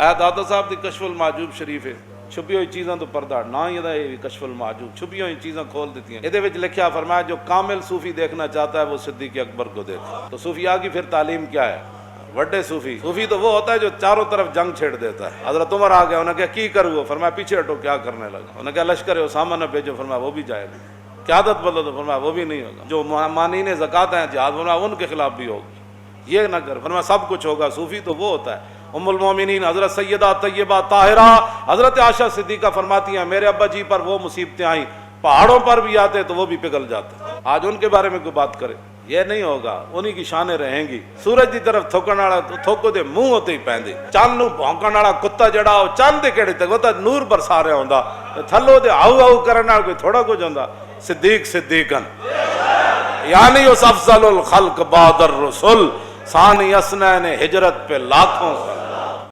है दाता साहब की कशफुल माजूब शरीफ है, छुपी हुई चीज़ों तो पर्दा ना ही ये कशफुल माजूब छुपी हुई चीज़ें खोल देती हैं। ये लिखा फरमाया जो कामिल सूफी देखना चाहता है वो सिद्दीक़ अकबर को देखे। तो सूफिया की फिर तालीम क्या है? बड़े सूफी सूफी तो वो होता है जो चारों तरफ जंग छेड़ देता है। हज़रत उमर आ गया, उन्हें क्या की करूँ? फरमाया पीछे हटो, क्या करने लगा? उन्हें क्या लश्कर उसामा न भेजो? फरमाया वो भी जाएगा। क्या आदत बदलो? तो फरमाया वो भी नहीं होगा। जो मानीने ज़कात हैं जिहाद, फरमाया उनके खिलाफ भी होगी। ये ना कर, फरमाया सब कुछ होगा। सूफी तो वो होता है। उम्मुल मोमिनीन हज़रत सैयदा तय्यबा ताहिरा हज़रत आयशा सिद्दीक़ा फरमाती हैं मेरे अब्बा जी पर वो मुसीबतें आई, पहाड़ों पर भी आते तो वो भी पिघल जाते। आज उनके बारे में कोई बात करे, ये नहीं होगा। उन्हीं की शानें रहेंगी। सूरज की तरफ थोकण वाला थोको दे मुंह होते ही पैंदे, चंद नूं भौंकण वाला कुत्ता जड़ा चंद दे केड़े तक वो तो नूर बरसा रहा होंदा, थल्लों दे आऊ आऊ करन नाल कोई थोड़ा कुछ होंदा। सिद्दीक सिद्दीकन यानी उस अफजलुल खल्क बादर रसूल सानी असनैन हिजरत पे लाखों